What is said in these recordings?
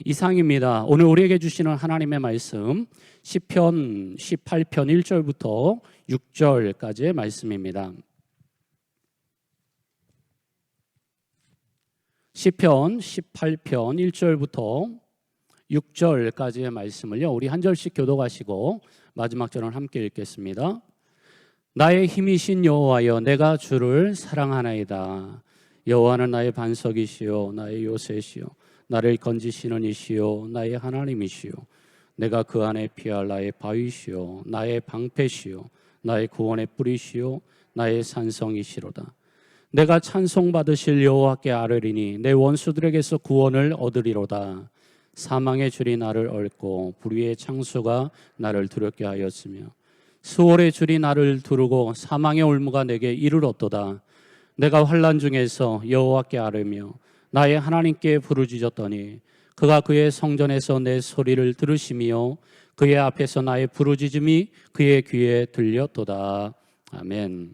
이상입니다. 오늘 우리에게 주시는 하나님의 말씀 시편 18편 1절부터 6절까지의 말씀입니다. 시편 18편 1절부터 6절까지의 말씀을요, 우리 한 절씩 교독하시고 마지막 절은 함께 읽겠습니다. 나의 힘이신 여호와여, 내가 주를 사랑하나이다. 여호와는 나의 반석이시요 나의 요새시요 나를 건지시는 이시요 나의 하나님이시요 내가 그 안에 피할 나의 바위시요 나의 방패시요 나의 구원의 뿌리시요 나의 산성이시로다. 내가 찬송받으실 여호와께 아뢰리니 내 원수들에게서 구원을 얻으리로다. 사망의 줄이 나를 얽고 불의의 창수가 나를 두렵게 하였으며 수월의 줄이 나를 두르고 사망의 올무가 내게 이르렀도다. 내가 환난 중에서 여호와께 아뢰며 나의 하나님께 부르짖었더니 그가 그의 성전에서 내 소리를 들으시며 그의 앞에서 나의 부르짖음이 그의 귀에 들렸도다. 아멘.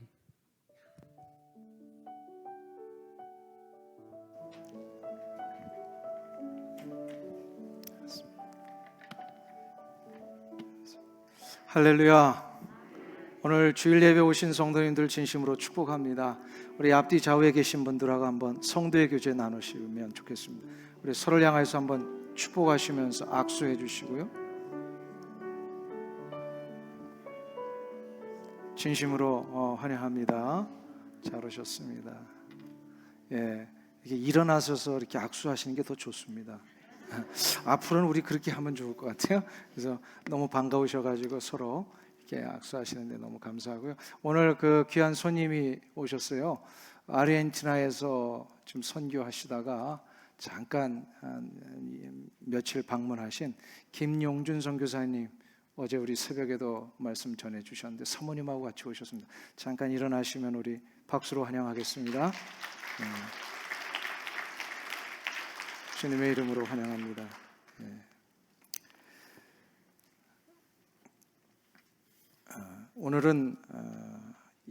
할렐루야. 오늘 주일 예배 오신 성도님들 진심으로 축복합니다. 우리 앞뒤 좌우에 계신 분들하고 한번 성도의 교제 나누시면 좋겠습니다. 우리 서로를 향해서 한번 축복하시면서 악수해 주시고요. 진심으로 환영합니다. 잘 오셨습니다. 예, 이렇게 일어나셔서 이렇게 악수하시는 게 더 좋습니다. 앞으로는 우리 그렇게 하면 좋을 것 같아요. 그래서 너무 반가우셔가지고 서로 이렇게 악수하시는데 너무 감사하고요. 오늘 그 귀한 손님이 오셨어요. 아르헨티나에서 지금 선교하시다가 잠깐 며칠 방문하신 김용준 선교사님, 어제 우리 새벽에도 말씀 전해주셨는데 사모님하고 같이 오셨습니다. 잠깐 일어나시면 우리 박수로 환영하겠습니다. 주님의 이름으로 환영합니다. 오늘은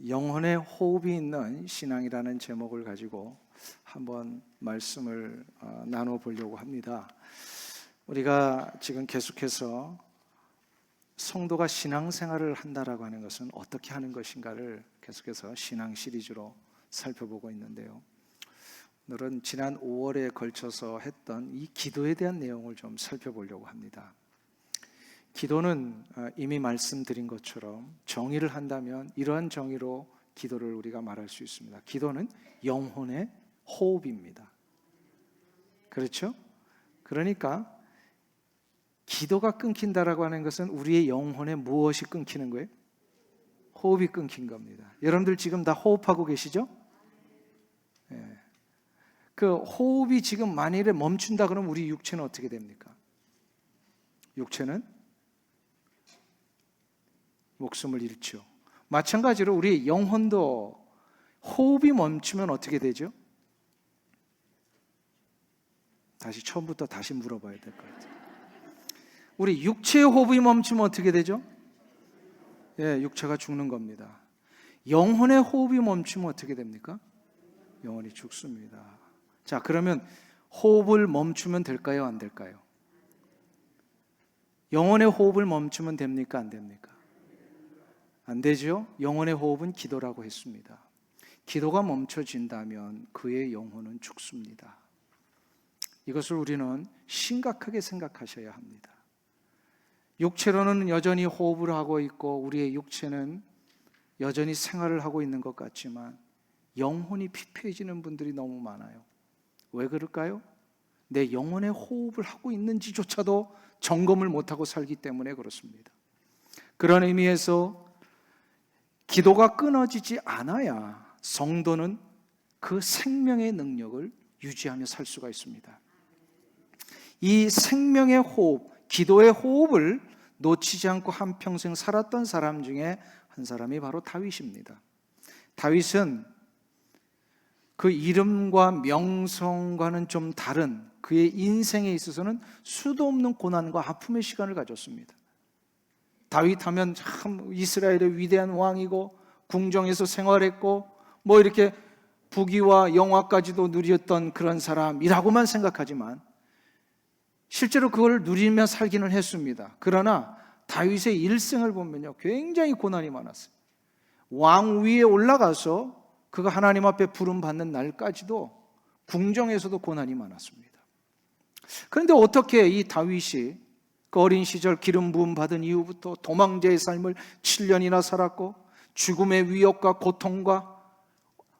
영혼의 호흡이 있는 신앙이라는 제목을 가지고 한번 말씀을 나눠보려고 합니다. 우리가 지금 계속해서 성도가 신앙생활을 한다라고 하는 것은 어떻게 하는 것인가를 계속해서 신앙 시리즈로 살펴보고 있는데요. 오늘은 지난 5월에 걸쳐서 했던 이 기도에 대한 내용을 좀 살펴보려고 합니다. 기도는 이미 말씀드린 것처럼 정의를 한다면 이러한 정의로 기도를 우리가 말할 수 있습니다. 기도는 영혼의 호흡입니다. 그렇죠? 그러니까 기도가 끊긴다라고 하는 것은 우리의 영혼의 무엇이 끊기는 거예요? 호흡이 끊긴 겁니다. 여러분들 지금 다 호흡하고 계시죠? 네. 그 호흡이 지금 만일에 멈춘다 그러면 우리 육체는 어떻게 됩니까? 육체는 목숨을 잃죠. 마찬가지로 우리 영혼도 호흡이 멈추면 어떻게 되죠? 다시 처음부터 다시 물어봐야 될 것 같아요. 우리 육체의 호흡이 멈추면 어떻게 되죠? 예, 육체가 죽는 겁니다. 영혼의 호흡이 멈추면 어떻게 됩니까? 영혼이 죽습니다. 자, 그러면 호흡을 멈추면 될까요? 안 될까요? 영혼의 호흡을 멈추면 됩니까? 안 됩니까? 안 되죠? 영혼의 호흡은 기도라고 했습니다. 기도가 멈춰진다면 그의 영혼은 죽습니다. 이것을 우리는 심각하게 생각하셔야 합니다. 육체로는 여전히 호흡을 하고 있고 우리의 육체는 여전히 생활을 하고 있는 것 같지만 영혼이 피폐해지는 분들이 너무 많아요. 왜 그럴까요? 내 영혼의 호흡을 하고 있는지조차도 점검을 못하고 살기 때문에 그렇습니다. 그런 의미에서 기도가 끊어지지 않아야 성도는 그 생명의 능력을 유지하며 살 수가 있습니다. 이 생명의 호흡, 기도의 호흡을 놓치지 않고 한평생 살았던 사람 중에 한 사람이 바로 다윗입니다. 다윗은 그 이름과 명성과는 좀 다른 그의 인생에 있어서는 수도 없는 고난과 아픔의 시간을 가졌습니다. 다윗 하면 참 이스라엘의 위대한 왕이고 궁정에서 생활했고 뭐 이렇게 부귀와 영화까지도 누렸던 그런 사람이라고만 생각하지만 실제로 그걸 누리며 살기는 했습니다. 그러나 다윗의 일생을 보면요, 굉장히 고난이 많았어요. 왕 위에 올라가서 그가 하나님 앞에 부름 받는 날까지도 궁정에서도 고난이 많았습니다. 그런데 어떻게 이 다윗이 그 어린 시절 기름 부음 받은 이후부터 도망자의 삶을 7년이나 살았고, 죽음의 위협과 고통과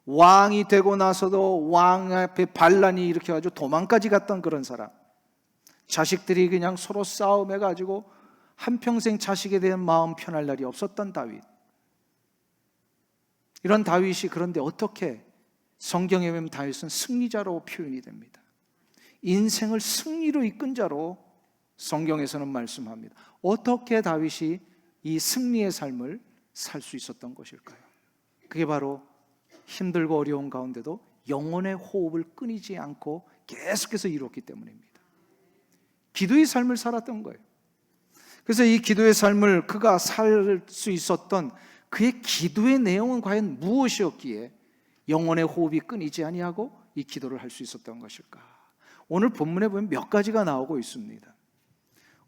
왕이 되고 나서도 왕 앞에 반란이 일으켜가지고 도망까지 갔던 그런 사람, 자식들이 그냥 서로 싸움해가지고 한평생 자식에 대한 마음 편할 날이 없었던 다윗, 이런 다윗이 그런데 어떻게 성경에 보면 다윗은 승리자로 표현이 됩니다. 인생을 승리로 이끈 자로 성경에서는 말씀합니다. 어떻게 다윗이 이 승리의 삶을 살 수 있었던 것일까요? 그게 바로 힘들고 어려운 가운데도 영혼의 호흡을 끊이지 않고 계속해서 이루었기 때문입니다. 기도의 삶을 살았던 거예요. 그래서 이 기도의 삶을 그가 살 수 있었던 그의 기도의 내용은 과연 무엇이었기에 영혼의 호흡이 끊이지 아니하고 이 기도를 할 수 있었던 것일까? 오늘 본문에 보면 몇 가지가 나오고 있습니다.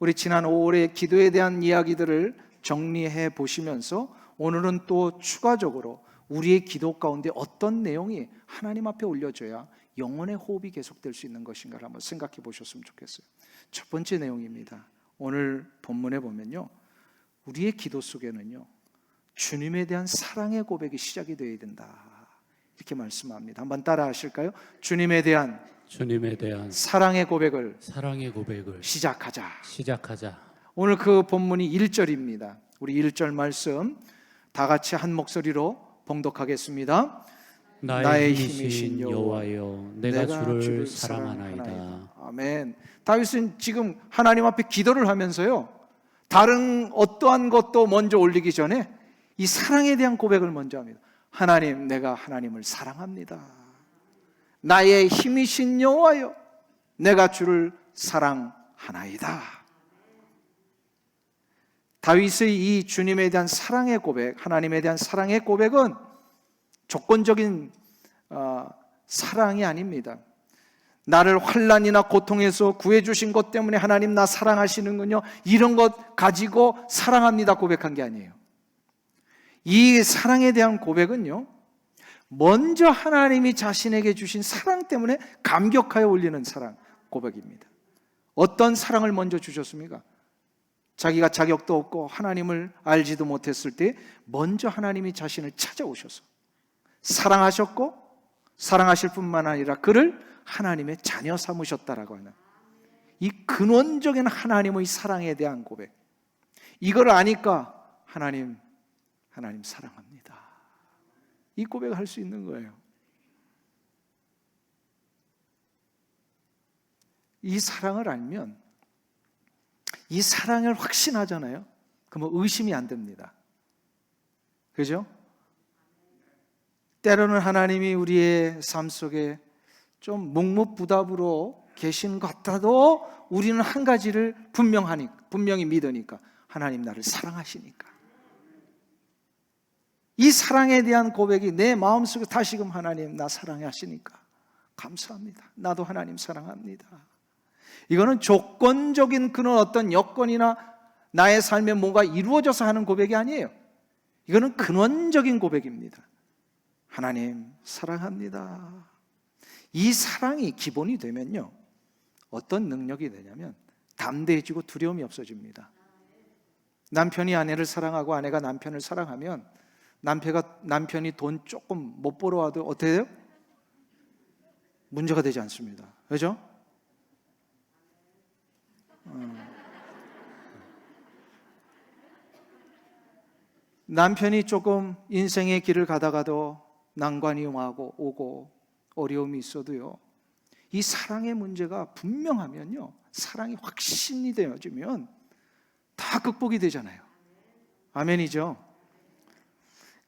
우리 지난 5월의 기도에 대한 이야기들을 정리해 보시면서 오늘은 또 추가적으로 우리의 기도 가운데 어떤 내용이 하나님 앞에 올려져야 영혼의 호흡이 계속될 수 있는 것인가를 한번 생각해 보셨으면 좋겠어요. 첫 번째 내용입니다. 오늘 본문에 보면요, 우리의 기도 속에는요, 주님에 대한 사랑의 고백이 시작이 되어야 된다, 이렇게 말씀합니다. 한번 따라 하실까요? 주님에 대한 사랑의 고백을 시작하자. 오늘 그 본문이 1절입니다. 우리 1절 말씀 다 같이 한 목소리로 봉독하겠습니다. 나의 힘이신 여호와여, 내가 주를 사랑하나이다. 아멘. 다윗은 지금 하나님 앞에 기도를 하면서요, 다른 어떠한 것도 먼저 올리기 전에 이 사랑에 대한 고백을 먼저 합니다. 하나님, 내가 하나님을 사랑합니다. 나의 힘이신 여호와여, 내가 주를 사랑하나이다. 다윗의 이 주님에 대한 사랑의 고백, 하나님에 대한 사랑의 고백은 조건적인 사랑이 아닙니다. 나를 환난이나 고통에서 구해주신 것 때문에 하나님 나 사랑하시는군요, 이런 것 가지고 사랑합니다 고백한 게 아니에요. 이 사랑에 대한 고백은요, 먼저 하나님이 자신에게 주신 사랑 때문에 감격하여 올리는 사랑 고백입니다. 어떤 사랑을 먼저 주셨습니까? 자기가 자격도 없고 하나님을 알지도 못했을 때 먼저 하나님이 자신을 찾아오셔서 사랑하셨고, 사랑하실 뿐만 아니라 그를 하나님의 자녀 삼으셨다라고 하는 이 근원적인 하나님의 사랑에 대한 고백, 이걸 아니까 하나님 사랑합니다, 이 고백을 할 수 있는 거예요. 이 사랑을 알면 이 사랑을 확신하잖아요. 그러면 의심이 안 됩니다. 그죠? 때로는 하나님이 우리의 삶 속에 좀 묵묵부답으로 계신 것 같아도 우리는 한 가지를 분명히 믿으니까, 하나님 나를 사랑하시니까. 이 사랑에 대한 고백이 내 마음속에 다시금 하나님 나 사랑하시니까 감사합니다, 나도 하나님 사랑합니다. 이거는 조건적인 그런 어떤 여건이나 나의 삶에 뭔가 이루어져서 하는 고백이 아니에요. 이거는 근원적인 고백입니다. 하나님 사랑합니다. 이 사랑이 기본이 되면요, 어떤 능력이 되냐면 담대해지고 두려움이 없어집니다. 남편이 아내를 사랑하고 아내가 남편을 사랑하면 남편이 돈 조금 못 벌어와도 어떻게 돼요? 문제가 되지 않습니다. 그렇죠? 남편이 조금 인생의 길을 가다가도 난관이 오고 어려움이 있어도요, 이 사랑의 문제가 분명하면요, 사랑이 확신이 되어지면 다 극복이 되잖아요. 아멘이죠.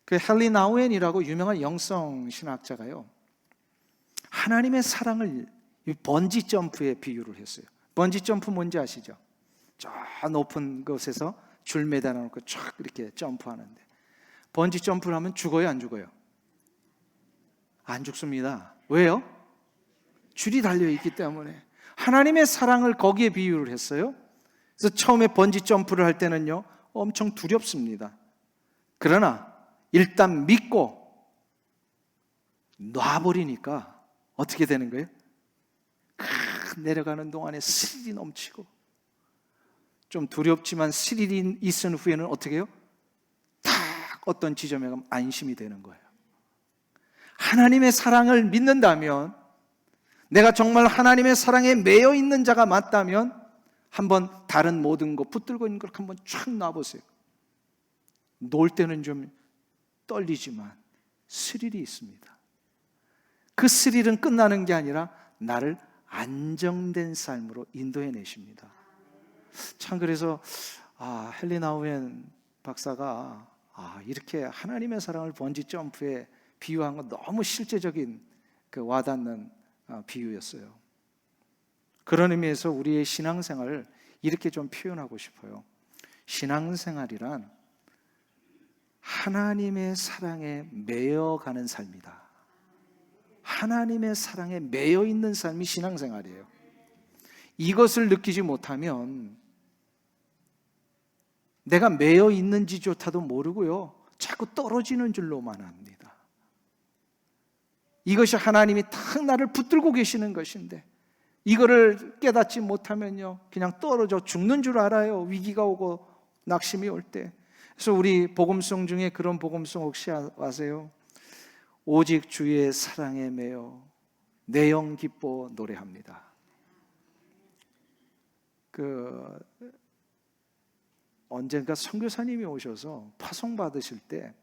그 헨리 나우엔이라고 유명한 영성 신학자가요, 하나님의 사랑을 번지 점프에 비유를 했어요. 번지 점프 뭔지 아시죠? 저 높은 곳에서 줄 매달아 놓고 쫙 이렇게 점프하는데, 번지 점프를 하면 죽어요, 안 죽어요? 안 죽습니다. 왜요? 줄이 달려 있기 때문에. 하나님의 사랑을 거기에 비유를 했어요. 그래서 처음에 번지 점프를 할 때는요, 엄청 두렵습니다. 그러나 일단 믿고 놔버리니까 어떻게 되는 거예요? 내려가는 동안에 스릴이 넘치고, 좀 두렵지만 스릴이 있은 후에는 어떻게 해요? 딱 어떤 지점에 가면 안심이 되는 거예요. 하나님의 사랑을 믿는다면, 내가 정말 하나님의 사랑에 매여 있는 자가 맞다면 한번 다른 모든 거 붙들고 있는 걸 한번 쫙 놔보세요. 놀 때는 좀 떨리지만 스릴이 있습니다. 그 스릴은 끝나는 게 아니라 나를 안정된 삶으로 인도해 내십니다. 참, 그래서 헨리 나우엔 박사가 이렇게 하나님의 사랑을 번지 점프에 비유한 건 너무 실제적인 그 와닿는 비유였어요. 그런 의미에서 우리의 신앙생활을 이렇게 좀 표현하고 싶어요. 신앙생활이란 하나님의 사랑에 매여가는 삶이다. 하나님의 사랑에 매여 있는 삶이 신앙생활이에요. 이것을 느끼지 못하면 내가 매여 있는지조차도 모르고요, 자꾸 떨어지는 줄로만 합니다. 이것이 하나님이 딱 나를 붙들고 계시는 것인데, 이거를 깨닫지 못하면요, 그냥 떨어져 죽는 줄 알아요. 위기가 오고 낙심이 올 때. 그래서 우리 복음송 중에 그런 복음송 혹시 아세요? 오직 주의 사랑에 매여 내 영 기뻐 노래합니다. 언젠가 선교사님이 오셔서 파송 받으실 때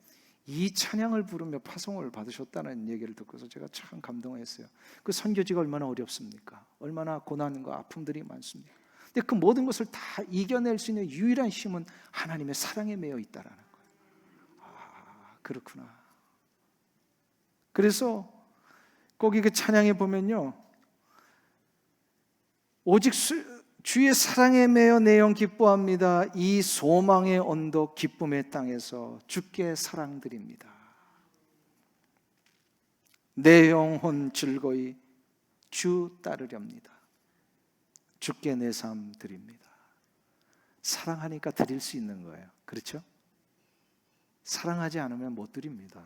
이 찬양을 부르며 파송을 받으셨다는 얘기를 듣고서 제가 참 감동했어요. 그 선교지가 얼마나 어렵습니까? 얼마나 고난과 아픔들이 많습니까? 근데 그 모든 것을 다 이겨낼 수 있는 유일한 힘은 하나님의 사랑에 매여 있다라는 거예요. 그렇구나. 그래서 거기 그 찬양에 보면요, 오직 주의 사랑에 매여 내 영 기뻐합니다. 이 소망의 언덕 기쁨의 땅에서 주께 사랑드립니다. 내 영혼 즐거이 주 따르렵니다. 주께 내 삶 드립니다. 사랑하니까 드릴 수 있는 거예요. 그렇죠? 사랑하지 않으면 못 드립니다.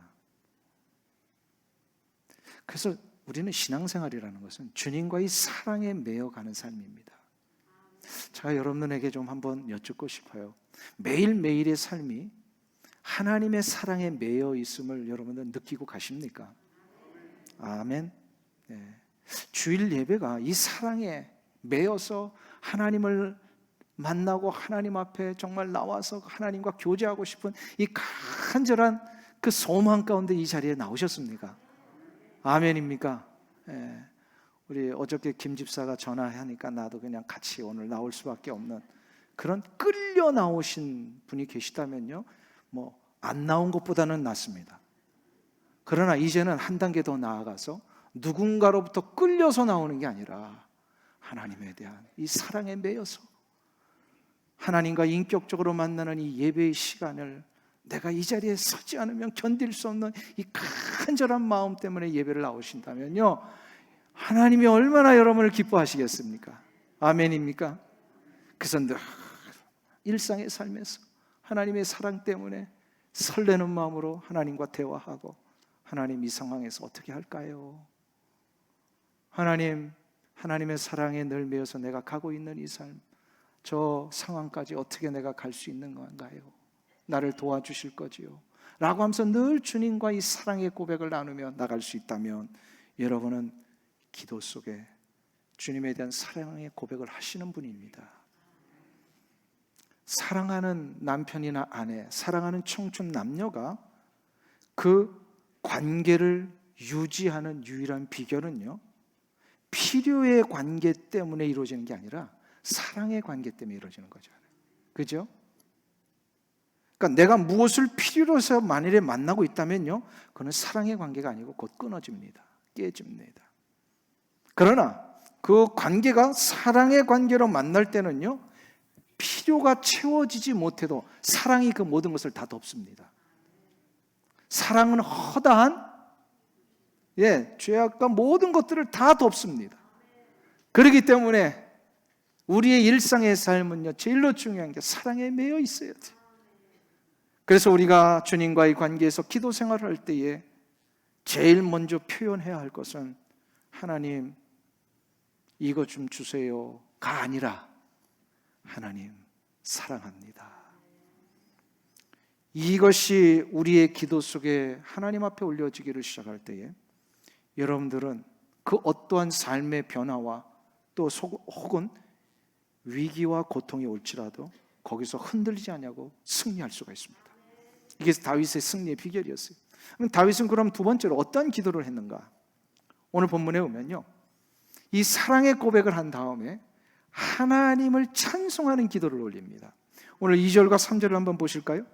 그래서 우리는 신앙생활이라는 것은 주님과의 사랑에 매여가는 삶입니다. 제가 여러분에게 좀 한번 여쭙고 싶어요. 매일매일의 삶이 하나님의 사랑에 매여 있음을 여러분들 느끼고 가십니까? 아멘. 네. 주일 예배가 이 사랑에 매여서 하나님을 만나고 하나님 앞에 정말 나와서 하나님과 교제하고 싶은 이 간절한 그 소망 가운데 이 자리에 나오셨습니까? 아멘입니까? 네. 우리 어저께 김 집사가 전화하니까 나도 그냥 같이 오늘 나올 수밖에 없는 그런 끌려 나오신 분이 계시다면요, 뭐 안 나온 것보다는 낫습니다. 그러나 이제는 한 단계 더 나아가서 누군가로부터 끌려서 나오는 게 아니라 하나님에 대한 이 사랑에 매여서 하나님과 인격적으로 만나는 이 예배의 시간을, 내가 이 자리에 서지 않으면 견딜 수 없는 이 간절한 마음 때문에 예배를 나오신다면요, 하나님이 얼마나 여러분을 기뻐하시겠습니까? 아멘입니까? 그래서 늘 일상의 삶에서 하나님의 사랑 때문에 설레는 마음으로 하나님과 대화하고, 하나님 이 상황에서 어떻게 할까요? 하나님의 사랑에 늘 매여서 내가 가고 있는 이 삶, 저 상황까지 어떻게 내가 갈 수 있는 건가요? 나를 도와주실 거지요? 라고 하면서 늘 주님과 이 사랑의 고백을 나누며 나갈 수 있다면, 여러분은 기도 속에 주님에 대한 사랑의 고백을 하시는 분입니다. 사랑하는 남편이나 아내, 사랑하는 청춘 남녀가 그 관계를 유지하는 유일한 비결은요, 필요의 관계 때문에 이루어지는 게 아니라 사랑의 관계 때문에 이루어지는 거죠. 그죠? 그러니까 내가 무엇을 필요로 해서 만일에 만나고 있다면요, 그건 사랑의 관계가 아니고 곧 끊어집니다. 깨집니다. 그러나 그 관계가 사랑의 관계로 만날 때는요, 필요가 채워지지 못해도 사랑이 그 모든 것을 다 덮습니다. 사랑은 허다한 죄악과 모든 것들을 다 덮습니다. 그렇기 때문에 우리의 일상의 삶은요, 제일로 중요한 게 사랑에 매여 있어야 돼요. 그래서 우리가 주님과의 관계에서 기도 생활을 할 때에 제일 먼저 표현해야 할 것은 하나님 이거 좀 주세요가 아니라 하나님 사랑합니다. 이것이 우리의 기도 속에 하나님 앞에 올려지기를 시작할 때에 여러분들은 그 어떠한 삶의 변화와 또 혹은 위기와 고통이 올지라도 거기서 흔들리지 않냐고 승리할 수가 있습니다. 이게 다윗의 승리의 비결이었어요. 그럼 다윗은 그럼 두 번째로 어떤 기도를 했는가? 오늘 본문에 보면요, 이 사랑의 고백을 한 다음에 하나님을 찬송하는 기도를 올립니다. 오늘 2절과 3절을 한번 보실까요?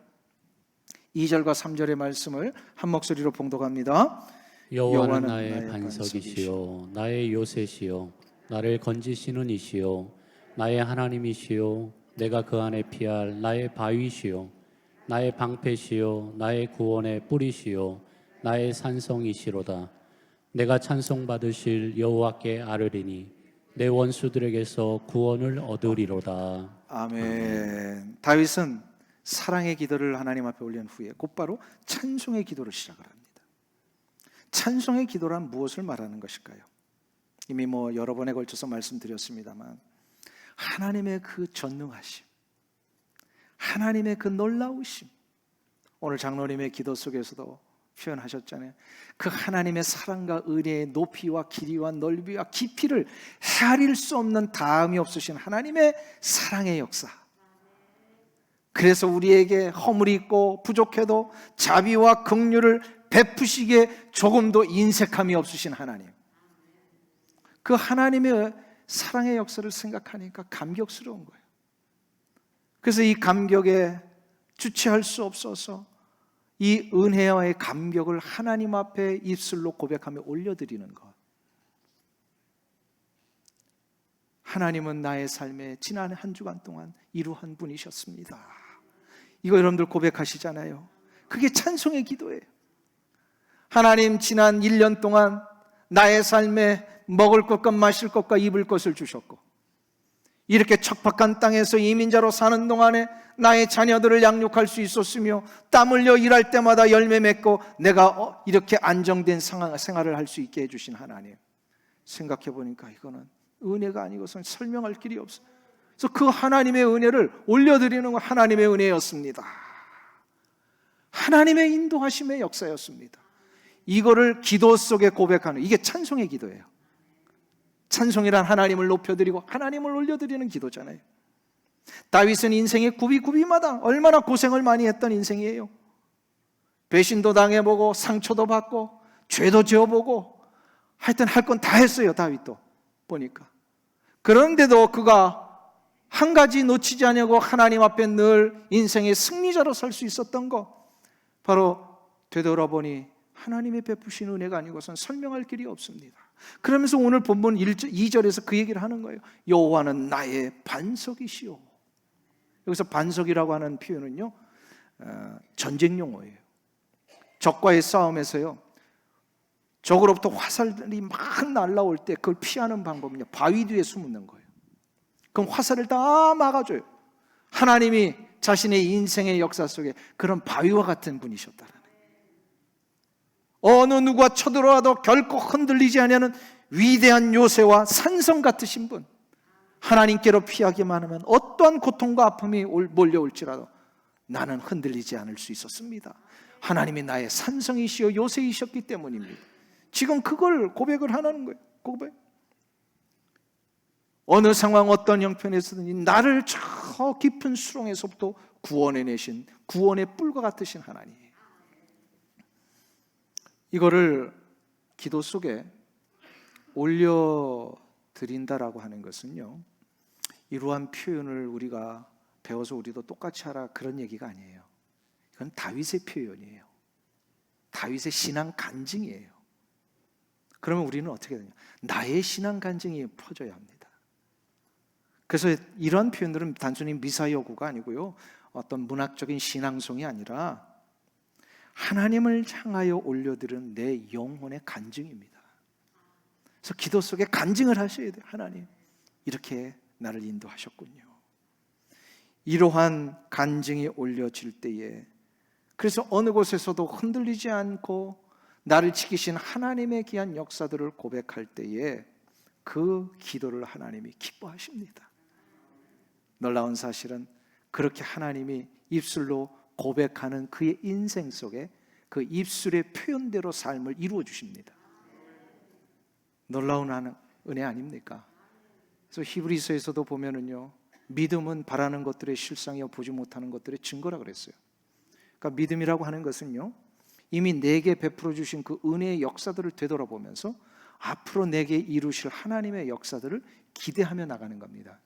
2절과 3절의 말씀을 한 목소리로 봉독합니다. 여호와는 나의 반석이시요 나의 요새시요 나를 건지시는 이시요 나의 하나님이시요 내가 그 안에 피할 나의 바위시요 나의 방패시요 나의 구원의 뿌리시요 나의 산성이시로다. 내가 찬송받으실 여호와께 아뢰리니 내 원수들에게서 구원을 얻으리로다. 아멘. 다윗은 사랑의 기도를 하나님 앞에 올린 후에 곧바로 찬송의 기도를 시작을 합니다. 찬송의 기도란 무엇을 말하는 것일까요? 이미 여러 번에 걸쳐서 말씀드렸습니다만 하나님의 그 전능하심, 하나님의 그 놀라우심, 오늘 장로님의 기도 속에서도 표현하셨잖아요. 그 하나님의 사랑과 은혜의 높이와 길이와 넓이와 깊이를 헤아릴 수 없는 다음이 없으신 하나님의 사랑의 역사. 그래서 우리에게 허물이 있고 부족해도 자비와 긍휼을 베푸시기에 조금도 인색함이 없으신 하나님, 그 하나님의 사랑의 역사를 생각하니까 감격스러운 거예요. 그래서 이 감격에 주체할 수 없어서 이 은혜와의 감격을 하나님 앞에 입술로 고백하며 올려드리는 것. 하나님은 나의 삶에 지난 한 주간 동안 이루한 분이셨습니다. 이거 여러분들 고백하시잖아요. 그게 찬송의 기도예요. 하나님 지난 1년 동안 나의 삶에 먹을 것과 마실 것과 입을 것을 주셨고, 이렇게 척박한 땅에서 이민자로 사는 동안에 나의 자녀들을 양육할 수 있었으며 땀 흘려 일할 때마다 열매 맺고 내가 이렇게 안정된 생활을 할 수 있게 해주신 하나님, 생각해 보니까 이거는 은혜가 아니고선 설명할 길이 없어요. 그래서 그 하나님의 은혜를 올려드리는 건 하나님의 은혜였습니다. 하나님의 인도하심의 역사였습니다. 이거를 기도 속에 고백하는, 이게 찬송의 기도예요. 찬송이란 하나님을 높여드리고 하나님을 올려드리는 기도잖아요. 다윗은 인생의 구비구비마다 얼마나 고생을 많이 했던 인생이에요. 배신도 당해보고 상처도 받고 죄도 지어보고 하여튼 할 건 다 했어요. 다윗도 보니까. 그런데도 그가 한 가지 놓치지 않냐고 하나님 앞에 늘 인생의 승리자로 설 수 있었던 거, 바로 되돌아보니 하나님의 베푸신 은혜가 아니고선 설명할 길이 없습니다. 그러면서 오늘 본문 2절에서 그 얘기를 하는 거예요. 여호와는 나의 반석이시오. 여기서 반석이라고 하는 표현은요, 전쟁 용어예요. 적과의 싸움에서요, 적으로부터 화살이 막 날라올 때 그걸 피하는 방법은요, 바위 뒤에 숨는 거예요. 그럼 화살을 다 막아줘요. 하나님이 자신의 인생의 역사 속에 그런 바위와 같은 분이셨다는, 어느 누가 쳐들어와도 결코 흔들리지 않는 위대한 요새와 산성 같으신 분, 하나님께로 피하기만 하면 어떠한 고통과 아픔이 몰려올지라도 나는 흔들리지 않을 수 있었습니다. 하나님이 나의 산성이시여 요새이셨기 때문입니다. 지금 그걸 고백을 하는 거예요. 고백. 어느 상황 어떤 형편에서든지 나를 저 깊은 수렁에서부터 구원해내신 구원의 뿔과 같으신 하나님, 이거를 기도 속에 올려드린다라고 하는 것은요, 이러한 표현을 우리가 배워서 우리도 똑같이 하라 그런 얘기가 아니에요. 이건 다윗의 표현이에요. 다윗의 신앙 간증이에요. 그러면 우리는 어떻게 되냐? 나의 신앙 간증이 퍼져야 합니다. 그래서 이런 표현들은 단순히 미사여구가 아니고요, 어떤 문학적인 신앙송이 아니라 하나님을 향하여 올려드린 내 영혼의 간증입니다. 그래서 기도 속에 간증을 하셔야 돼요. 하나님, 이렇게 나를 인도하셨군요. 이러한 간증이 올려질 때에, 그래서 어느 곳에서도 흔들리지 않고 나를 지키신 하나님의 귀한 역사들을 고백할 때에 그 기도를 하나님이 기뻐하십니다. 놀라운 사실은 그렇게 하나님이 입술로 고백하는 그의 인생 속에 그 입술의 표현대로 삶을 이루어 주십니다. 놀라운 은혜 아닙니까? 그래서 히브리서에서도 보면은요, 믿음은 바라는 것들의 실상이요 보지 못하는 것들의 증거라 그랬어요. 그러니까 믿음이라고 하는 것은요, 이미 내게 베풀어 주신 그 은혜의 역사들을 되돌아보면서 앞으로 내게 이루실 하나님의 역사들을 기대하며 나가는 겁니다.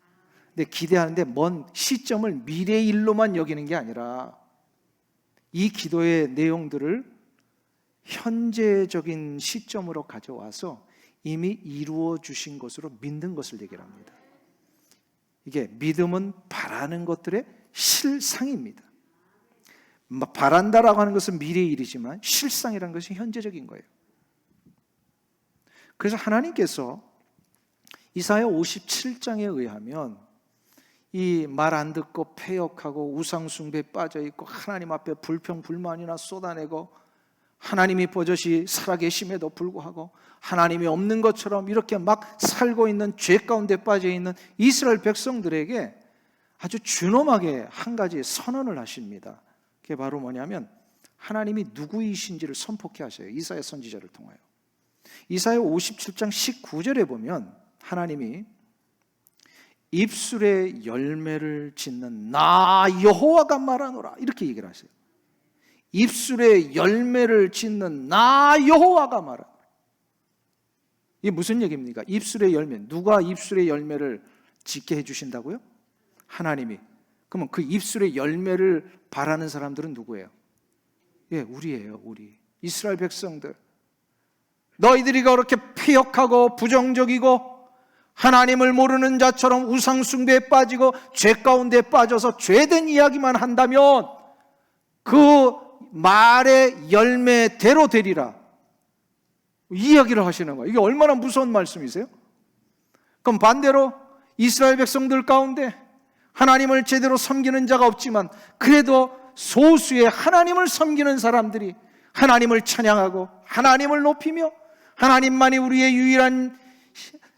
근데 기대하는데 먼 시점을 미래의 일로만 여기는 게 아니라 이 기도의 내용들을 현재적인 시점으로 가져와서 이미 이루어 주신 것으로 믿는 것을 얘기합니다. 이게 믿음은 바라는 것들의 실상입니다. 바란다라고 하는 것은 미래의 일이지만 실상이라는 것이 현재적인 거예요. 그래서 하나님께서 이사야 57장에 의하면 이 말 안 듣고 패역하고 우상숭배에 빠져있고 하나님 앞에 불평불만이나 쏟아내고 하나님이 버젓이 살아계심에도 불구하고 하나님이 없는 것처럼 이렇게 막 살고 있는 죄 가운데 빠져있는 이스라엘 백성들에게 아주 준엄하게 한 가지 선언을 하십니다. 그게 바로 뭐냐면 하나님이 누구이신지를 선포케 하셔요. 이사야 선지자를 통하여. 이사야 57장 19절에 보면 하나님이 입술에 열매를 짓는 나 여호와가 말하노라 이렇게 얘기를 하세요. 입술에 열매를 짓는 나 여호와가 말하노라. 이게 무슨 얘기입니까? 입술의 열매, 누가 입술의 열매를 짓게 해주신다고요? 하나님이. 그러면 그 입술의 열매를 바라는 사람들은 누구예요? 예, 우리예요. 우리 이스라엘 백성들. 너희들이 그렇게 패역하고 부정적이고 하나님을 모르는 자처럼 우상숭배에 빠지고 죄 가운데 빠져서 죄된 이야기만 한다면 그 말의 열매대로 되리라, 이 이야기를 하시는 거예요. 이게 얼마나 무서운 말씀이세요? 그럼 반대로 이스라엘 백성들 가운데 하나님을 제대로 섬기는 자가 없지만 그래도 소수의 하나님을 섬기는 사람들이 하나님을 찬양하고 하나님을 높이며 하나님만이 우리의 유일한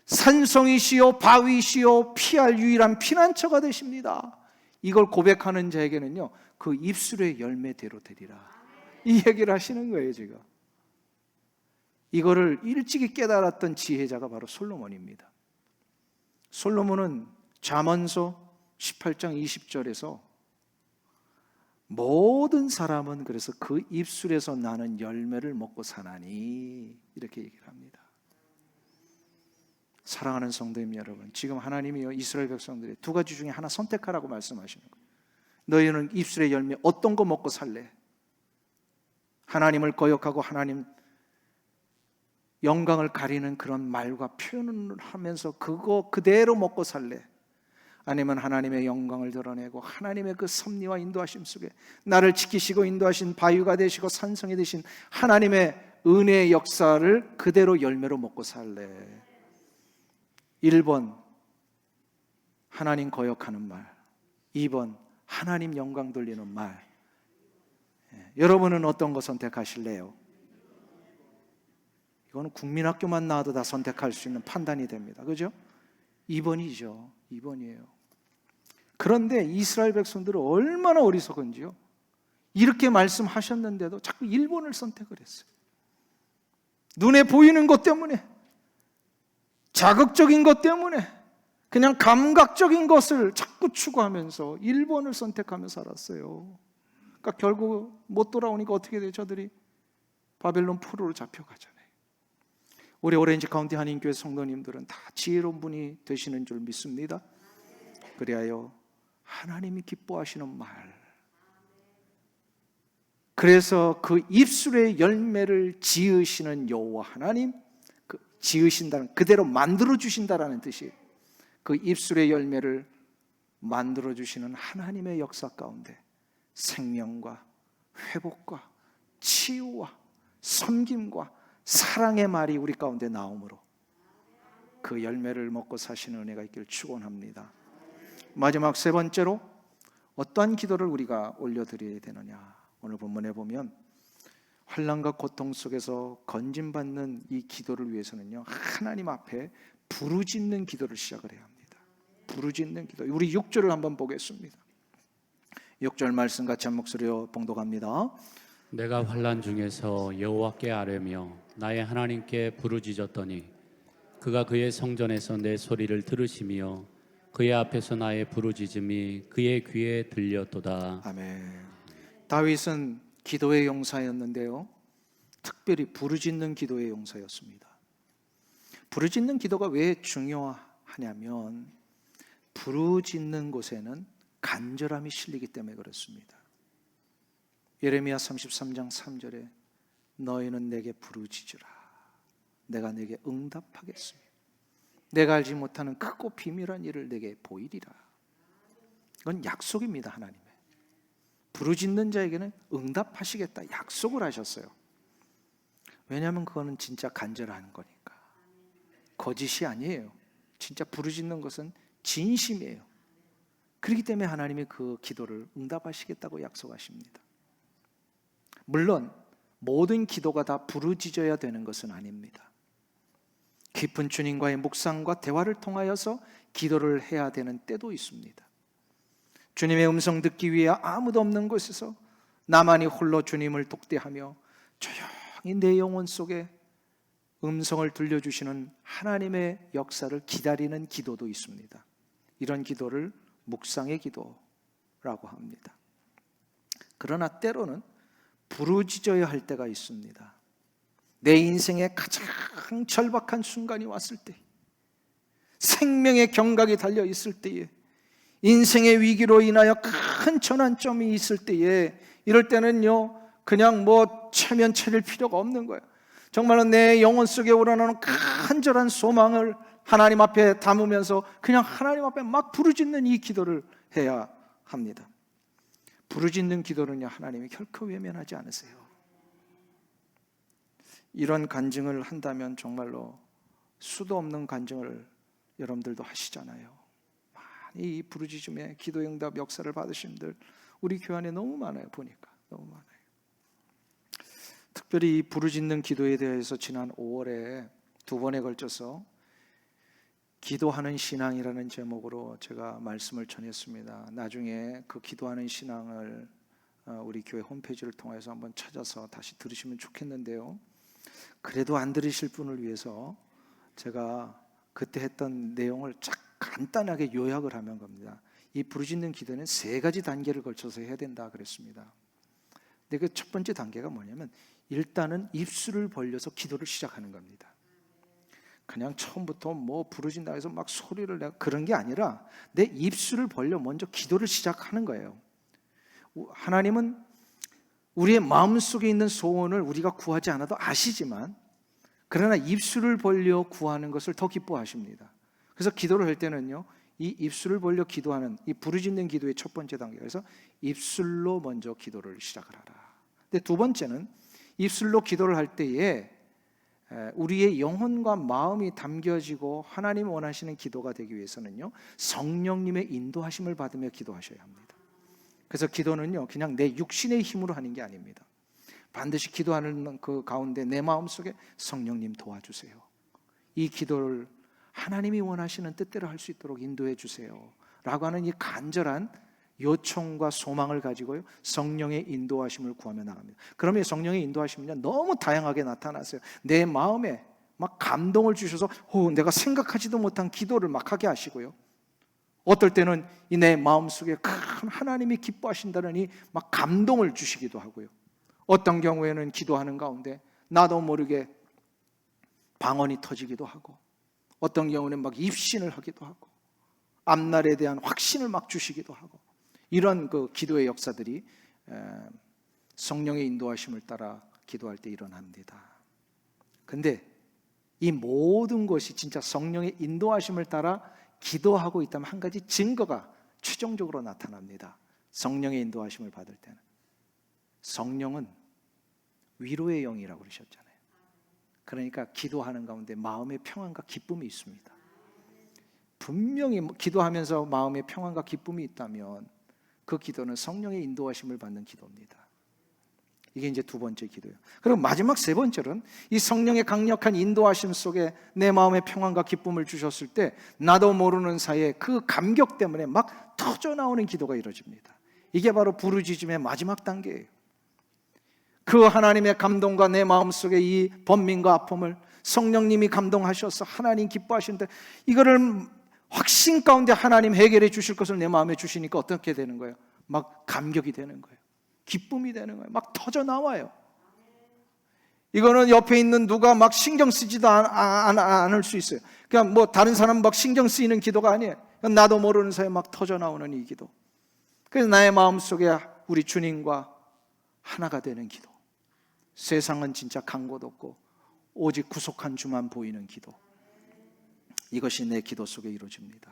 산성이시요 바위시요 피할 유일한 피난처가 되십니다. 이걸 고백하는 자에게는요, 그 입술의 열매대로 되리라, 이 얘기를 하시는 거예요. 지금 이거를 일찍이 깨달았던 지혜자가 바로 솔로몬입니다. 솔로몬은 잠언서 18장 20절에서 모든 사람은 그래서 그 입술에서 나는 열매를 먹고 사나니 이렇게 얘기를 합니다. 사랑하는 성도님 여러분, 지금 하나님이요 이스라엘 백성들의 두 가지 중에 하나 선택하라고 말씀하시는 거예요. 너희는 입술의 열매 어떤 거 먹고 살래? 하나님을 거역하고 하나님 영광을 가리는 그런 말과 표현을 하면서 그거 그대로 먹고 살래? 아니면 하나님의 영광을 드러내고 하나님의 그 섭리와 인도하심 속에 나를 지키시고 인도하신 바위가 되시고 산성이 되신 하나님의 은혜의 역사를 그대로 열매로 먹고 살래? 1번 하나님 거역하는 말, 2번 하나님 영광 돌리는 말. 여러분은 어떤 거 선택하실래요? 이거는 국민학교만 나와도 다 선택할 수 있는 판단이 됩니다. 그죠? 2번이죠. 2번이에요. 그런데 이스라엘 백성들은 얼마나 어리석은지요. 이렇게 말씀하셨는데도 자꾸 1번을 선택을 했어요. 눈에 보이는 것 때문에, 자극적인 것 때문에, 그냥 감각적인 것을 자꾸 추구하면서 1번을 선택하며 살았어요. 그러니까 결국 못 돌아오니까 어떻게 돼요? 저들이 바벨론 포로로 잡혀가잖아요. 우리 오렌지 카운티 한인교회 성도님들은 다 지혜로운 분이 되시는 줄 믿습니다. 그리하여 하나님이 기뻐하시는 말, 그래서 그 입술의 열매를 지으시는 여호와 하나님, 그 지으신다는, 그대로 만들어 주신다라는 뜻이에요. 그 입술의 열매를 만들어 주시는 하나님의 역사 가운데 생명과 회복과 치유와 섬김과 사랑의 말이 우리 가운데 나오므로 그 열매를 먹고 사시는 은혜가 있기를 축원합니다. 마지막 세 번째로 어떠한 기도를 우리가 올려드려야 되느냐. 오늘 본문에 보면 환난과 고통 속에서 건진받는 이 기도를 위해서는요, 하나님 앞에 부르짖는 기도를 시작을 해야 합니다. 부르짖는 기도. 우리 6절을 한번 보겠습니다. 6절 말씀 같이 한 목소리로 봉독합니다. 내가 환난 중에서 여호와께 아뢰며 나의 하나님께 부르짖었더니 그가 그의 성전에서 내 소리를 들으시며 그의 앞에서 나의 부르짖음이 그의 귀에 들렸도다. 아멘. 다윗은 기도의 용사였는데요, 특별히 부르짖는 기도의 용사였습니다. 부르짖는 기도가 왜 중요하냐면 부르짖는 곳에는 간절함이 실리기 때문에 그렇습니다. 예레미야 33장 3절에 너희는 내게 부르짖으라 내가 내게 응답하겠으며 내가 알지 못하는 크고 비밀한 일을 내게 보이리라. 이건 약속입니다. 하나님의 부르짖는 자에게는 응답하시겠다 약속을 하셨어요. 왜냐하면 그거는 진짜 간절한 거니까. 거짓이 아니에요. 진짜 부르짖는 것은 진심이에요. 그렇기 때문에 하나님이 그 기도를 응답하시겠다고 약속하십니다. 물론 모든 기도가 다 부르짖어야 되는 것은 아닙니다. 깊은 주님과의 묵상과 대화를 통하여서 기도를 해야 되는 때도 있습니다. 주님의 음성 듣기 위해 아무도 없는 곳에서 나만이 홀로 주님을 독대하며 조용히 내 영혼 속에 음성을 들려주시는 하나님의 역사를 기다리는 기도도 있습니다. 이런 기도를 묵상의 기도라고 합니다. 그러나 때로는 부르짖어야 할 때가 있습니다. 내 인생에 가장 절박한 순간이 왔을 때, 생명의 경각이 달려 있을 때에, 인생의 위기로 인하여 큰 전환점이 있을 때에, 이럴 때는요 그냥 체면 차릴 필요가 없는 거예요. 정말로 내 영혼 속에 우러나오는 간절한 소망을 하나님 앞에 담으면서 그냥 하나님 앞에 막 부르짖는 이 기도를 해야 합니다. 부르짖는 기도는요 하나님이 결코 외면하지 않으세요. 이런 간증을 한다면 정말로 수도 없는 간증을 여러분들도 하시잖아요. 많이 이 부르짖음의 기도 응답 역사를 받으신 분들 우리 교회 안에 너무 많아요. 보니까 너무 많아요. 특별히 이 부르짖는 기도에 대해서 지난 5월에 2번에 걸쳐서 기도하는 신앙이라는 제목으로 제가 말씀을 전했습니다. 나중에 그 기도하는 신앙을 우리 교회 홈페이지를 통해서 한번 찾아서 다시 들으시면 좋겠는데요, 그래도 안 들으실 분을 위해서 제가 그때 했던 내용을 간단하게 요약을 하면 겁니다. 이 부르짖는 기도는 3가지 단계를 걸쳐서 해야 된다 그랬습니다. 근데 그 첫 번째 단계가 뭐냐면 일단은 입술을 벌려서 기도를 시작하는 겁니다. 그냥 처음부터 부르짖는다 해서 막 소리를 내고 그런 게 아니라 내 입술을 벌려 먼저 기도를 시작하는 거예요. 하나님은 우리의 마음속에 있는 소원을 우리가 구하지 않아도 아시지만, 그러나 입술을 벌려 구하는 것을 더 기뻐하십니다. 그래서 기도를 할 때는요 이 입술을 벌려 기도하는 이 부르짖는 기도의 첫 번째 단계에서 입술로 먼저 기도를 시작을 하라. 근데 두 번째는 입술로 기도를 할 때에 우리의 영혼과 마음이 담겨지고 하나님 원하시는 기도가 되기 위해서는요 성령님의 인도하심을 받으며 기도하셔야 합니다. 그래서 기도는요 그냥 내 육신의 힘으로 하는 게 아닙니다. 반드시 기도하는 그 가운데 내 마음속에 성령님 도와주세요, 이 기도를 하나님이 원하시는 뜻대로 할 수 있도록 인도해 주세요 라고 하는 이 간절한 요청과 소망을 가지고요 성령의 인도하심을 구하며 나갑니다. 그러면 성령의 인도하심은 너무 다양하게 나타나세요. 내 마음에 막 감동을 주셔서 내가 생각하지도 못한 기도를 막 하게 하시고요, 어떨 때는 이 내 마음속에 큰 하나님이 기뻐하신다는 이 막 감동을 주시기도 하고요, 어떤 경우에는 기도하는 가운데 나도 모르게 방언이 터지기도 하고, 어떤 경우는 막 입신을 하기도 하고, 앞날에 대한 확신을 막 주시기도 하고, 이런 그 기도의 역사들이 성령의 인도하심을 따라 기도할 때 일어납니다. 근데 이 모든 것이 진짜 성령의 인도하심을 따라 기도하고 있다면 한 가지 증거가 최종적으로 나타납니다. 성령의 인도하심을 받을 때는 성령은 위로의 영이라고 그러셨잖아요. 그러니까 기도하는 가운데 마음의 평안과 기쁨이 있습니다. 분명히 기도하면서 마음의 평안과 기쁨이 있다면 그 기도는 성령의 인도하심을 받는 기도입니다. 이게 이제 두 번째 기도예요. 그리고 마지막 세 번째는 이 성령의 강력한 인도하심 속에 내 마음의 평안과 기쁨을 주셨을 때 나도 모르는 사이에 그 감격 때문에 막 터져나오는 기도가 이루어집니다. 이게 바로 부르짖음의 마지막 단계예요. 그 하나님의 감동과 내 마음속에 이 번민과 아픔을 성령님이 감동하셔서 하나님 기뻐하시는데 이거를 확신 가운데 하나님 해결해 주실 것을 내 마음에 주시니까 어떻게 되는 거예요? 막 감격이 되는 거예요. 기쁨이 되는 거예요. 막 터져 나와요. 이거는 옆에 있는 누가 막 신경 쓰지도 않을 수 있어요. 그냥 뭐 다른 사람 막 신경 쓰이는 기도가 아니에요. 나도 모르는 사이에 막 터져 나오는 이 기도. 그래서 나의 마음속에 우리 주님과 하나가 되는 기도. 세상은 진짜 간 곳 없고 오직 구속한 주만 보이는 기도. 이것이 내 기도 속에 이루어집니다.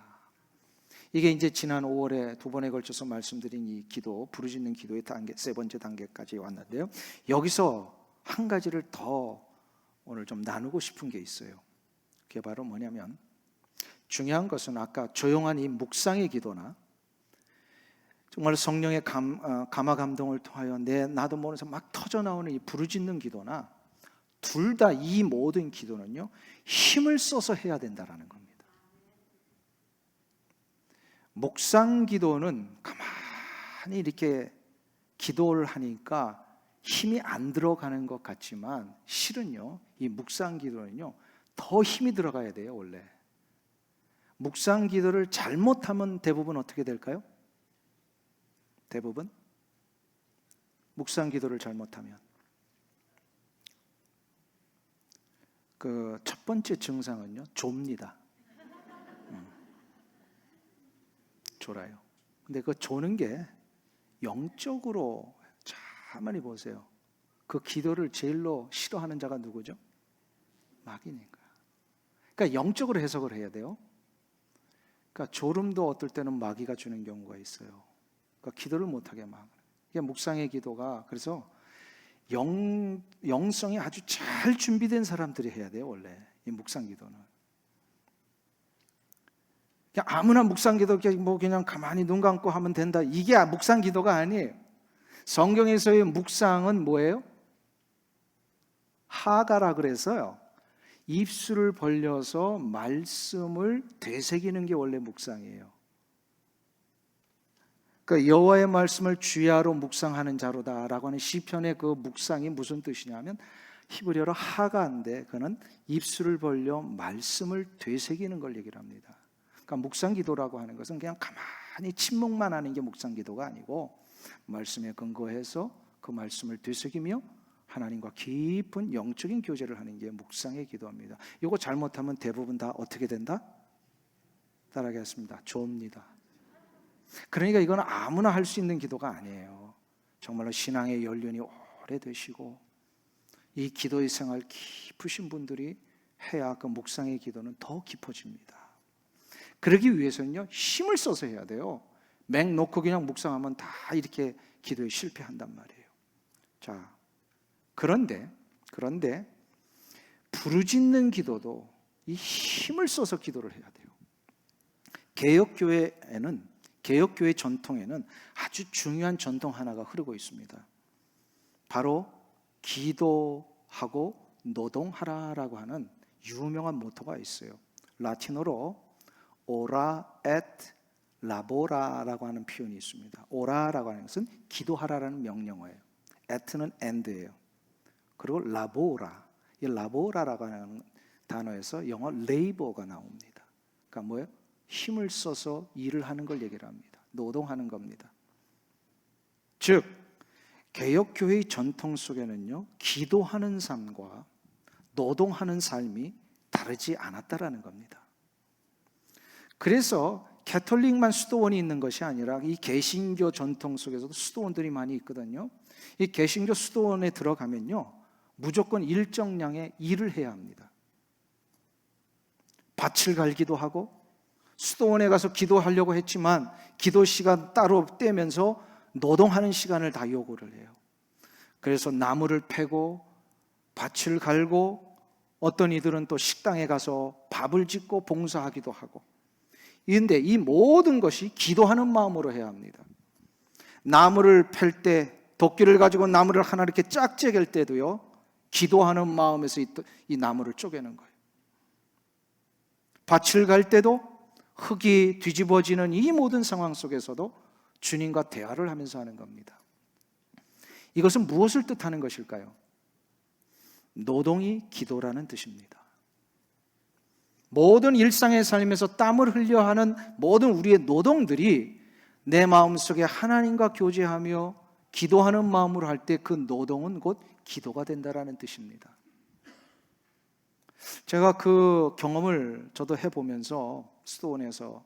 이게 이제 지난 5월에 두 번에 걸쳐서 말씀드린 이 기도, 부르짖는 기도의 단계, 세 번째 단계까지 왔는데요. 여기서 한 가지를 더 오늘 좀 나누고 싶은 게 있어요. 그게 바로 뭐냐면, 중요한 것은 아까 조용한 이 묵상의 기도나 정말 성령의 감화 감동을 통하여 나도 모르면서 막 터져 나오는 이 부르짖는 기도나, 둘 다 이 모든 기도는요 힘을 써서 해야 된다라는 겁니다. 묵상 기도는 가만히 이렇게 기도를 하니까 힘이 안 들어가는 것 같지만 실은요 이 묵상 기도는요 더 힘이 들어가야 돼요. 원래 묵상 기도를 잘못하면 대부분 어떻게 될까요? 대부분 묵상 기도를 잘못하면 그 첫 번째 증상은요 좁니다. 졸아요. 근데 그 조는 게 영적으로 가만히 보세요. 그 기도를 제일로 싫어하는 자가 누구죠? 마귀니까. 그러니까 영적으로 해석을 해야 돼요. 그러니까 졸음도 어떨 때는 마귀가 주는 경우가 있어요. 그러니까 기도를 못하게 막. 이게 묵상의 기도가 그래서 영성이 아주 잘 준비된 사람들이 해야 돼요. 원래 이 묵상 기도는. 그냥 아무나 묵상 기도 뭐 그냥 가만히 눈 감고 하면 된다. 이게 묵상 기도가 아니에요. 성경에서의 묵상은 뭐예요? 하가라 그래서요. 입술을 벌려서 말씀을 되새기는 게 원래 묵상이에요. 그러니까 여호와의 말씀을 주야로 묵상하는 자로다라고 하는 시편의 그 묵상이 무슨 뜻이냐면 히브리어로 하가인데 그는 입술을 벌려 말씀을 되새기는 걸 얘기를 합니다. 그러니까 묵상 기도라고 하는 것은 그냥 가만히 침묵만 하는 게 묵상 기도가 아니고 말씀에 근거해서 그 말씀을 되새기며 하나님과 깊은 영적인 교제를 하는 게 묵상의 기도입니다. 이거 잘못하면 대부분 다 어떻게 된다? 따라하겠습니다. 좁니다. 그러니까 이건 아무나 할 수 있는 기도가 아니에요. 정말로 신앙의 연륜이 오래되시고 이 기도의 생활 깊으신 분들이 해야 그 묵상의 기도는 더 깊어집니다. 그러기 위해서는요 힘을 써서 해야 돼요. 맹 놓고 그냥 묵상하면 다 이렇게 기도에 실패한단 말이에요. 자, 그런데 부르짖는 기도도 이 힘을 써서 기도를 해야 돼요. 개혁교회 전통에는 아주 중요한 전통 하나가 흐르고 있습니다. 바로 기도하고 노동하라라고 하는 유명한 모토가 있어요. 라틴어로 오라 et 라보라라고 하는 표현이 있습니다. 오라라고 하는 것은 기도하라라는 명령어예요. et는 and예요. 그리고 라보라, 이 라보라라고 하는 단어에서 영어 labor가 나옵니다. 그러니까 뭐예요? 힘을 써서 일을 하는 걸 얘기를 합니다. 노동하는 겁니다. 즉 개혁교회의 전통 속에는요 기도하는 삶과 노동하는 삶이 다르지 않았다라는 겁니다. 그래서 캐톨릭만 수도원이 있는 것이 아니라 이 개신교 전통 속에서도 수도원들이 많이 있거든요. 이 개신교 수도원에 들어가면요 무조건 일정량의 일을 해야 합니다. 밭을 갈기도 하고 수도원에 가서 기도하려고 했지만 기도 시간 따로 떼면서 노동하는 시간을 다 요구를 해요. 그래서 나무를 패고 밭을 갈고 어떤 이들은 또 식당에 가서 밥을 짓고 봉사하기도 하고. 그런데 이 모든 것이 기도하는 마음으로 해야 합니다. 나무를 펼 때, 도끼를 가지고 나무를 하나 이렇게 짝짝 갤 때도요, 기도하는 마음에서 이 나무를 쪼개는 거예요. 밭을 갈 때도 흙이 뒤집어지는 이 모든 상황 속에서도 주님과 대화를 하면서 하는 겁니다. 이것은 무엇을 뜻하는 것일까요? 노동이 기도라는 뜻입니다. 모든 일상의 삶에서 땀을 흘려 하는 모든 우리의 노동들이 내 마음속에 하나님과 교제하며 기도하는 마음으로 할 때 그 노동은 곧 기도가 된다라는 뜻입니다. 제가 그 경험을 저도 해보면서 수도원에서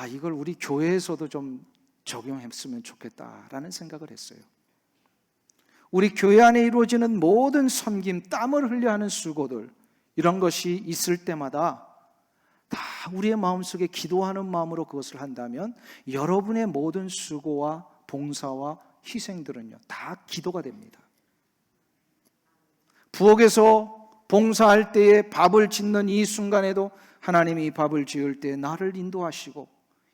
이걸 우리 교회에서도 좀 적용했으면 좋겠다라는 생각을 했어요. 우리 교회 안에 이루어지는 모든 섬김, 땀을 흘려 하는 수고들, 이런 것이 있을 때마다 다 우리의 마음속에 기도하는 마음으로 그것을 한다면 여러분의 모든 수고와 봉사와 희생들은요, 다 기도가 됩니다. 부엌에서 봉사할 때에 밥을 짓는 이 순간에도 하나님이 이 밥을 지을 때 나를 인도하시고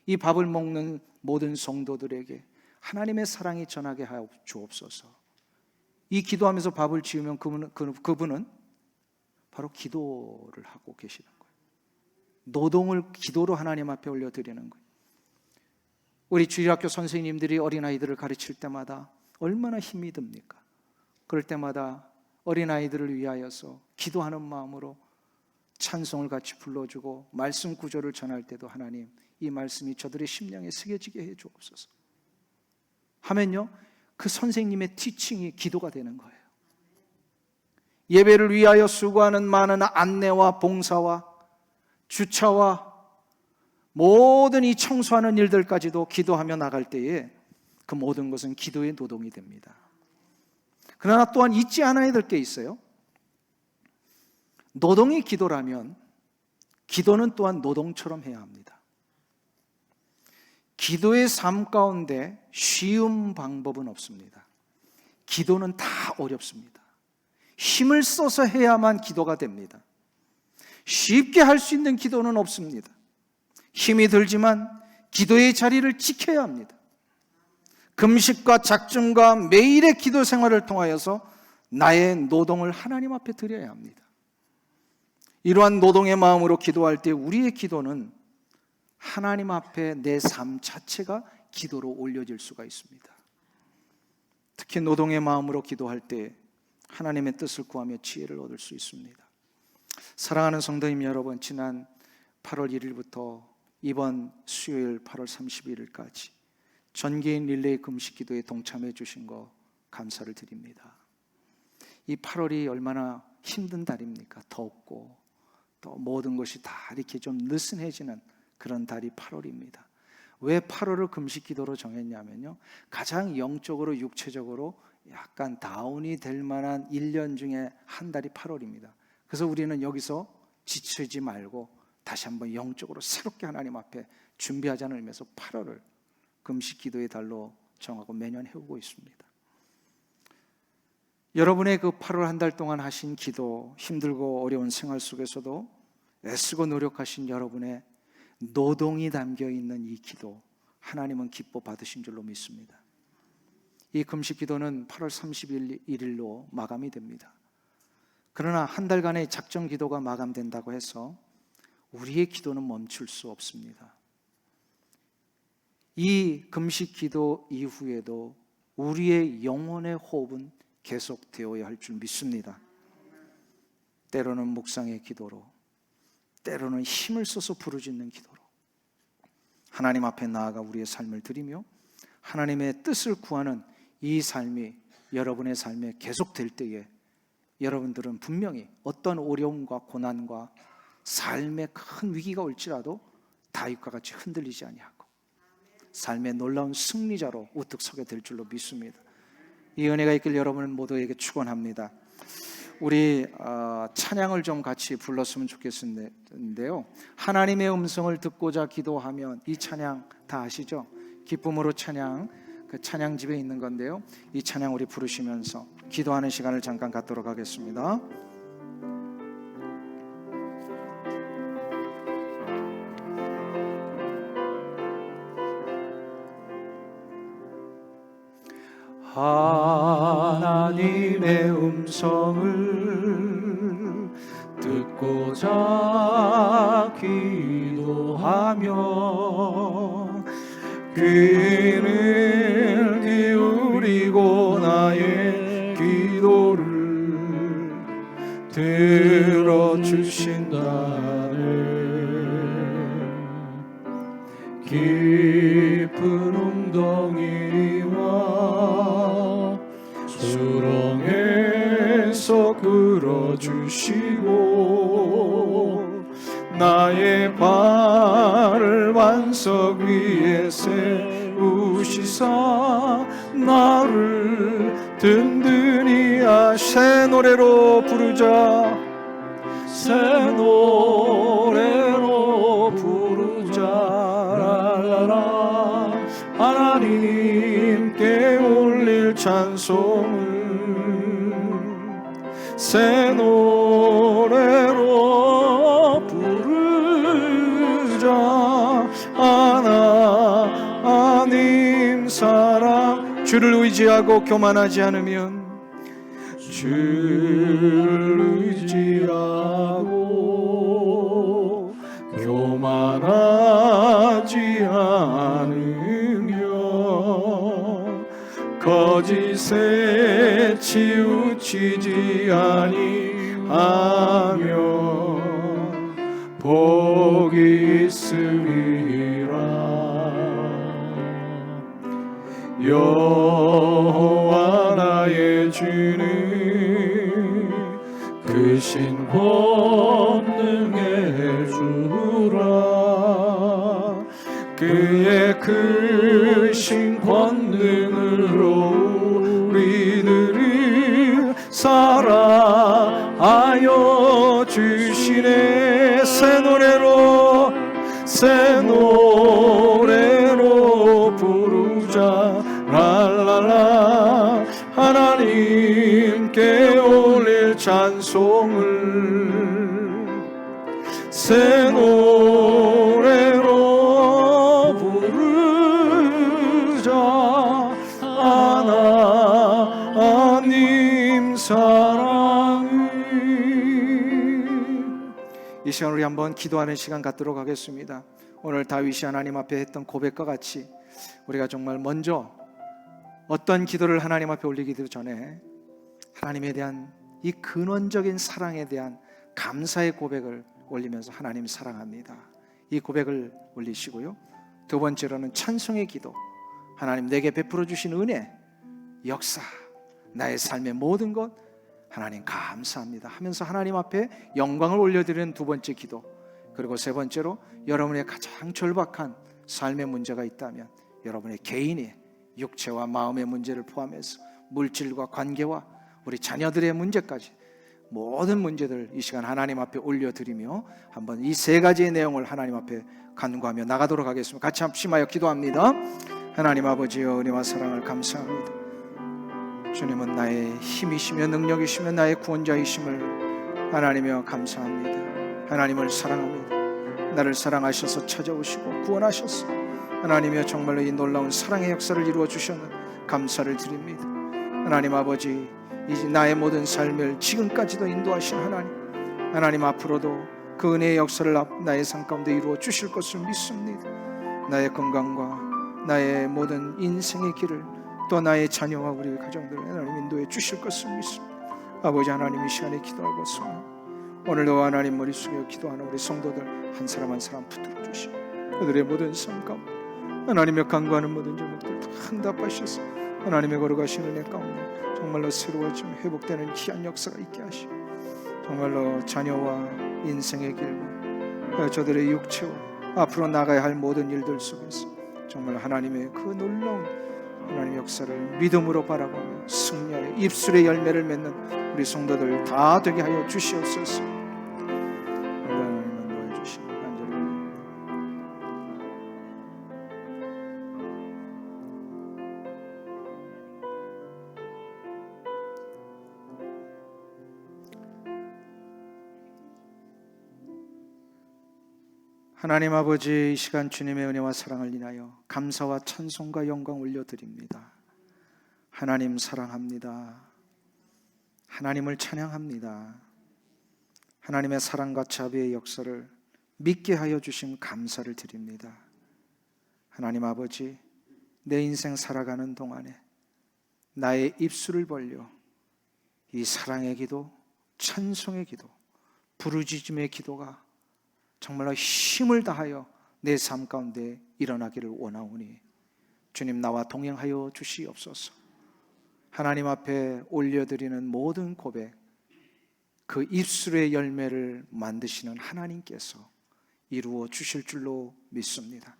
이 밥을 먹는 모든 성도들에게 하나님의 사랑이 전하게 하여 주옵소서. 이 기도하면서 밥을 지으면 그분은 바로 기도를 하고 계시는 거예요. 노동을 기도로 하나님 앞에 올려드리는 거예요. 우리 주일학교 선생님들이 어린아이들을 가르칠 때마다 얼마나 힘이 듭니까? 그럴 때마다 어린아이들을 위하여서 기도하는 마음으로 찬송을 같이 불러주고 말씀 구절을 전할 때도 하나님, 이 말씀이 저들의 심령에 새겨지게 해 주옵소서 하면요, 그 선생님의 티칭이 기도가 되는 거예요. 예배를 위하여 수고하는 많은 안내와 봉사와 주차와 모든 이 청소하는 일들까지도 기도하며 나갈 때에 그 모든 것은 기도의 노동이 됩니다. 그러나 또한 잊지 않아야 될 게 있어요. 노동이 기도라면 기도는 또한 노동처럼 해야 합니다. 기도의 삶 가운데 쉬운 방법은 없습니다. 기도는 다 어렵습니다. 힘을 써서 해야만 기도가 됩니다. 쉽게 할 수 있는 기도는 없습니다. 힘이 들지만 기도의 자리를 지켜야 합니다. 금식과 작정과 매일의 기도 생활을 통하여서 나의 노동을 하나님 앞에 드려야 합니다. 이러한 노동의 마음으로 기도할 때 우리의 기도는 하나님 앞에 내 삶 자체가 기도로 올려질 수가 있습니다. 특히 노동의 마음으로 기도할 때 하나님의 뜻을 구하며 지혜를 얻을 수 있습니다. 사랑하는 성도님 여러분, 지난 8월 1일부터 이번 수요일 8월 31일까지 전개인 릴레이 금식 기도에 동참해 주신 거 감사를 드립니다. 이 8월이 얼마나 힘든 달입니까? 덥고 또 모든 것이 다 이렇게 좀 느슨해지는 그런 달이 8월입니다. 왜 8월을 금식 기도로 정했냐면요, 가장 영적으로 육체적으로 약간 다운이 될 만한 1년 중에 한 달이 8월입니다. 그래서 우리는 여기서 지치지 말고 다시 한번 영적으로 새롭게 하나님 앞에 준비하자는 의미에서 8월을 금식 기도의 달로 정하고 매년 해오고 있습니다. 여러분의 그 8월 한 달 동안 하신 기도, 힘들고 어려운 생활 속에서도 애쓰고 노력하신 여러분의 노동이 담겨 있는 이 기도, 하나님은 기뻐 받으신 줄로 믿습니다. 이 금식 기도는 8월 31일로 마감이 됩니다. 그러나 한 달간의 작정 기도가 마감된다고 해서 우리의 기도는 멈출 수 없습니다. 이 금식 기도 이후에도 우리의 영혼의 호흡은 계속되어야 할 줄 믿습니다. 때로는 묵상의 기도로, 때로는 힘을 써서 부르짖는 기도로 하나님 앞에 나아가 우리의 삶을 드리며 하나님의 뜻을 구하는 이 삶이 여러분의 삶에 계속될 때에 여러분들은 분명히 어떤 어려움과 고난과 삶의 큰 위기가 올지라도 다윗과 같이 흔들리지 아니하고 삶의 놀라운 승리자로 우뚝 서게 될 줄로 믿습니다. 이 은혜가 있길 여러분 모두에게 축원합니다. 우리 찬양을 좀 같이 불렀으면 좋겠는데요, 하나님의 음성을 듣고자 기도하면, 이 찬양 다 아시죠? 기쁨으로 찬양, 그 찬양집에 있는 건데요, 이 찬양 우리 부르시면서 기도하는 시간을 잠깐 갖도록 하겠습니다. 하나님의 음성을 듣고자 기도하며 귀를 기울이고 나의 기도를 들어주신다네. 깊은 웅덩이와 수렁에서 끌어주시고 나의 발을 반석 위에 세우시사 나를 든든히 새 노래로 부르자, 새 노래로 부르자. 랄라라. 하나님께 올릴 찬송을 새 노래로 부르자. 하나님 사랑. 주를 의지하고 교만하지 않으면, 주를 의지하고 교만하지 않으며 거짓에 치우치지 아니하며 복이 있으리라. 여호와 나의 주는 크신 권능의 주라. 그의 크신 권능으로 우리들을 사랑하여 주시네. 새 노래로, 새 노래로 부르자. 랄랄라. 하나님께 올릴 찬송을 새 노래로 부르자. 하나님 사랑을. 이 시간 우리 한번 기도하는 시간 갖도록 하겠습니다. 오늘 다윗이 하나님 앞에 했던 고백과 같이 우리가 정말 먼저 어떤 기도를 하나님 앞에 올리기도 전에 하나님에 대한 이 근원적인 사랑에 대한 감사의 고백을 올리면서 하나님 사랑합니다, 이 고백을 올리시고요. 두 번째로는 찬송의 기도. 하나님 내게 베풀어 주신 은혜, 역사, 나의 삶의 모든 것 하나님 감사합니다 하면서 하나님 앞에 영광을 올려드리는 두 번째 기도. 그리고 세 번째로 여러분의 가장 절박한 삶의 문제가 있다면 여러분의 개인의 육체와 마음의 문제를 포함해서 물질과 관계와 우리 자녀들의 문제까지 모든 문제들 이 시간 하나님 앞에 올려드리며 한번 이 세 가지의 내용을 하나님 앞에 간구하며 나가도록 하겠습니다. 같이 합심하여 기도합니다. 하나님 아버지여, 은혜와 사랑을 감사합니다. 주님은 나의 힘이시며 능력이시며 나의 구원자이심을 하나님이여 감사합니다. 하나님을 사랑합니다. 나를 사랑하셔서 찾아오시고 구원하셔서 하나님이여 정말로 이 놀라운 사랑의 역사를 이루어 주셨는 감사를 드립니다. 하나님 아버지, 이제 나의 모든 삶을 지금까지도 인도하신 하나님 앞으로도 그 은혜의 역사를 나의 삶 가운데 이루어 주실 것을 믿습니다. 나의 건강과 나의 모든 인생의 길을 또 나의 자녀와 우리 가정들을 하나님 인도해 주실 것을 믿습니다. 아버지 하나님, 이 시간에 기도하고 소망, 오늘도 하나님 머리 숙여 기도하는 우리 성도들 한 사람 한 사람 붙들어 주시고 그들의 모든 삶 가운데 하나님의 간구하는 모든 제목들 다 응답하셔서 하나님의 걸어가시는 은혜 가운데 정말로 새로워지며 회복되는 귀한 역사가 있게 하시고 정말로 자녀와 인생의 길과 저들의 육체와 앞으로 나가야 할 모든 일들 속에서 정말 하나님의 그 놀라운 하나님의 역사를 믿음으로 바라보며 승리하여 입술의 열매를 맺는 우리 성도들 다 되게 하여 주시옵소서. 하나님만 도와주시고 간절히 하나님 아버지, 이 시간 주님의 은혜와 사랑을 인하여 감사와 찬송과 영광 올려드립니다. 하나님 사랑합니다. 하나님을 찬양합니다. 하나님의 사랑과 자비의 역사를 믿게 하여 주신 감사를 드립니다. 하나님 아버지, 내 인생 살아가는 동안에 나의 입술을 벌려 이 사랑의 기도, 찬송의 기도, 부르짖음의 기도가 정말로 힘을 다하여 내 삶 가운데 일어나기를 원하오니 주님 나와 동행하여 주시옵소서. 하나님 앞에 올려드리는 모든 고백, 그 입술의 열매를 만드시는 하나님께서 이루어 주실 줄로 믿습니다.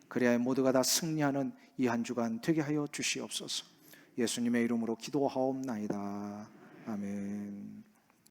그래야 모두가 다 승리하는 이 한 주간 되게 하여 주시옵소서. 예수님의 이름으로 기도하옵나이다. 아멘.